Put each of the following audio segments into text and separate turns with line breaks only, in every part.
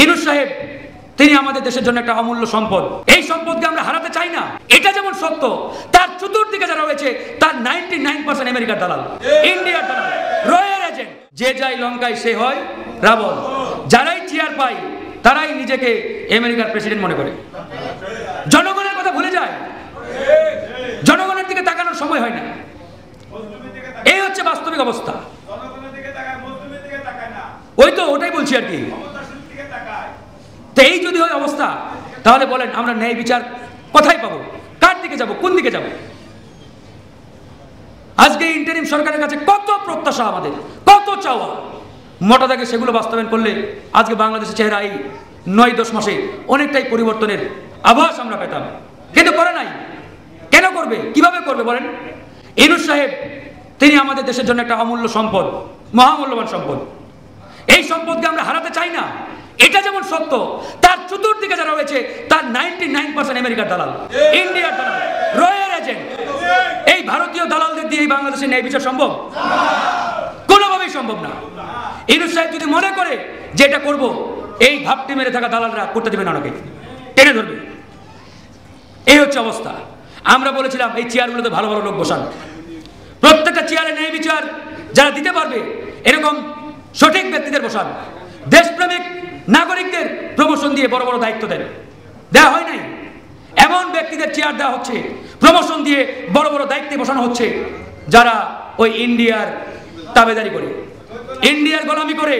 ইউনূস সাহেব তিনি আমাদের দেশের জন্য একটা অমূল্য সম্পদ। এই সম্পদকে আমরা হারাতে চাই না। এটা যেমন সত্য, তার চতুর্দিকে যারা রয়েছে তার 99% আমেরিকার দালাল, ইন্ডিয়ার দালাল, রয়ের এজেন্ট। যে যায় লঙ্কায় সে হয় রাবণ। যারাই চেয়ার পায় তারাই নিজেকে আমেরিকার প্রেসিডেন্ট মনে করে, জনগণের কথা ভুলে যায়, জনগণের দিকে তাকানোর সময় হয় না। এই হচ্ছে বাস্তবিক অবস্থা। ওই তো ওটাই বলছি আর কি। তো এই যদি হয় অবস্থা, তাহলে বলেন আমরা ন্যায় বিচার কোথায় পাবো? কার দিকে যাব? কোন দিকে যাব? আজকে ইন্টারিম সরকারের কাছে কত প্রত্যাশা, আমাদের কত চাওয়া, মোটা দাগে সেগুলো বাস্তবায়ন করলে আজকে বাংলাদেশের চেহারা এই 9-10 মাসে অনেকটাই পরিবর্তনের আভাস আমরা পেতাম। কিন্তু করে নাই। কেন করবে? কিভাবে করবে বলেন? ইউনূস সাহেব তিনি আমাদের দেশের জন্য একটা অমূল্য সম্পদ, মহামূল্যবান সম্পদ। এই সম্পদকে আমরা হারাতে চাই না। এটা যেমন সত্য, তার চতুর্দিকে যারা রয়েছে তার 99% আমেরিকার দালাল, ইন্ডিয়ার দালাল, রয়ের এজেন্ট। এই ভারতীয় দালালদের দিয়ে এই বাংলাদেশের ন্যায় বিচার সম্ভব? কোনোভাবেই সম্ভব না। ইউনূস সাহেব যদি মনে করে যে এটা করব, এই ভাবটি মেরে থাকা দালালরা করতে দেবে না, ওনাকে টেনে ধরবে। এই হচ্ছে অবস্থা। আমরা বলেছিলাম এই চেয়ারগুলোতে ভালো ভালো লোক বসান, প্রত্যেকটা চেয়ারে ন্যায় বিচার যারা দিতে পারবে এরকম সঠিক ব্যক্তিদের বসান। দেশপ্রেমিক নাগরিকদের প্রমোশন দিয়ে বড় বড় দায়িত্ব দেন। দেওয়া হয় নাই। এমন ব্যক্তিদের চেয়ার দেওয়া হচ্ছে, প্রমোশন দিয়ে বড় বড় দায়িত্বে বসানো হচ্ছে যারা ওই ইন্ডিয়ার তাবেদারি করে, ইন্ডিয়ার গোলামি করে,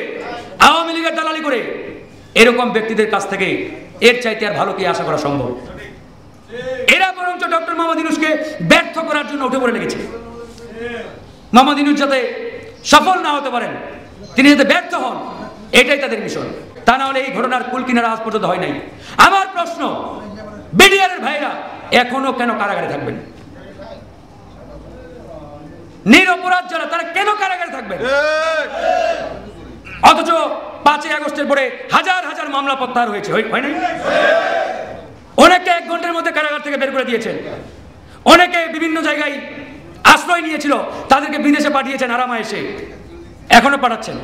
আওয়ামী লীগের দালালি করে। এরকম ব্যক্তিদের কাছ থেকে এর চাইতে আর ভালো কি আশা করা সম্ভব? এরা বরঞ্চ ডক্টর মোহাম্মদ ইউনূসকে ব্যর্থ করার জন্য উঠে পড়ে লেগেছে। মোহাম্মদ ইউনূস যাতে সফল না হতে পারেন, তিনি যাতে ব্যর্থ হন, এটাই তাদের মিশন। তা না হলে এই ঘটনার কুল কিনারা আজ পর্যন্ত হয় নাই। আমার প্রশ্ন, বিডিআরের ভাইরা এখনো কেন কারাগারে থাকবেন? নিরপরাধ যারা, তারা কেন কারাগারে থাকবেন? অথচ 5ই আগস্টের পরে হাজার হাজার মামলা প্রত্যাহার হয়েছে, হয় নাই? অনেকে 1 ঘন্টার মধ্যে কারাগার থেকে বের করে দিয়েছেন। অনেকে বিভিন্ন জায়গায় আশ্রয় নিয়েছিল, তাদেরকে বিদেশে পাঠিয়েছেন আরামায়েশে, এখনো পাঠাচ্ছেন।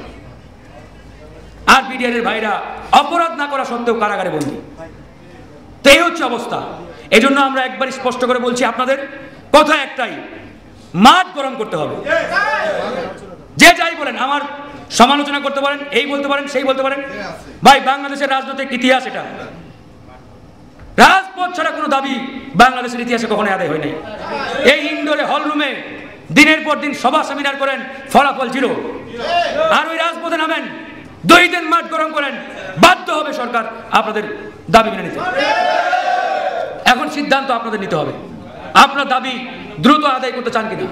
আর বিডিআরের ভাইরা অপরাধ না করা সত্ত্বেও কারাগারে বন্দী। তো এই হচ্ছে অবস্থা। এই জন্য আমরা একবার স্পষ্ট করে বলছি, আপনাদের কথা একটাই, মাঠ গরম করতে হবে। যে যাই বলেন, আমার সমালোচনা করতে পারেন, এই বলতে পারেন, সেই বলতে পারেন। ভাই, বাংলাদেশের রাজনৈতিক ইতিহাস এটা। রাজপথ ছাড়া কোনো দাবি বাংলাদেশের ইতিহাসে কখনো আদায় হয় নাই। এই ইন্ডোরে হলরুমে দিনের পর দিন সভা সেমিনার করেন, ফলাফল 0। আর ওই রাজপথে নামেন, 2 দিন মাঠ গরম করেন, বাধ্য হবে সরকার আপনাদের দাবি মেনে নিতে। এখন সিদ্ধান্ত আপনাদের নিতে হবে, আপনার দাবি দ্রুত আদায় করতে চান কিনা।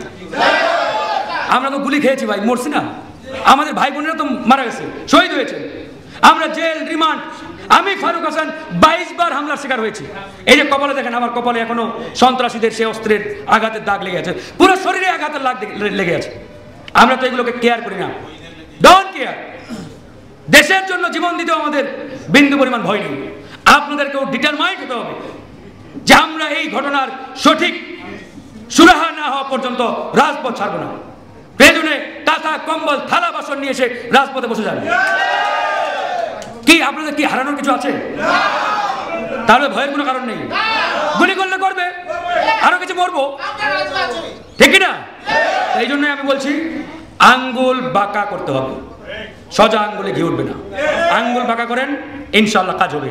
আমরা তো গুলি খেয়েছি ভাই, মরছি না? আমাদের ভাই বোনেরা তো মারা গেছে, শহীদ হয়েছে। আমরা জেল, রিমান্ড। আমি ফারুক হাসান 22 বার হামলার শিকার হয়েছি। এই যে কপালে দেখেন, আমার কপালে এখনো সন্ত্রাসীদের সে অস্ত্রের আঘাতের দাগ লেগে আছে, পুরো শরীরে আঘাতের দাগ লেগে আছে। আমরা তো এগুলোকে কেয়ার করি না, ডোন্ট কেয়ার। দেশের জন্য জীবন দিতেও আমাদের বিন্দু পরিমাণ ভয় নেই। আপনাদেরকেও ডিটারমাইন্ড হতে হবে যে আমরা এই ঘটনার সঠিক সুরাহা না হওয়া পর্যন্ত রাজপথ ছাড়বো না। প্রয়োজনে কাঁথা, কম্বল, থালা বাসন নিয়ে এসে রাজপথে বসে যাবে। কি আপনাদের কি হারানোর কিছু আছে? তাহলে ভয়ের কোনো কারণ নেই। গুলি করলে করবে, আরো কিছু মরবো, ঠিক না? এই জন্য আমি বলছি, আঙ্গুল বাঁকা করতে হবে, সোজা আঙ্গুলে ঘি উঠবে না। আঙ্গুল বাঁকা করেন, ইনশাআল্লাহ কাজ হবে।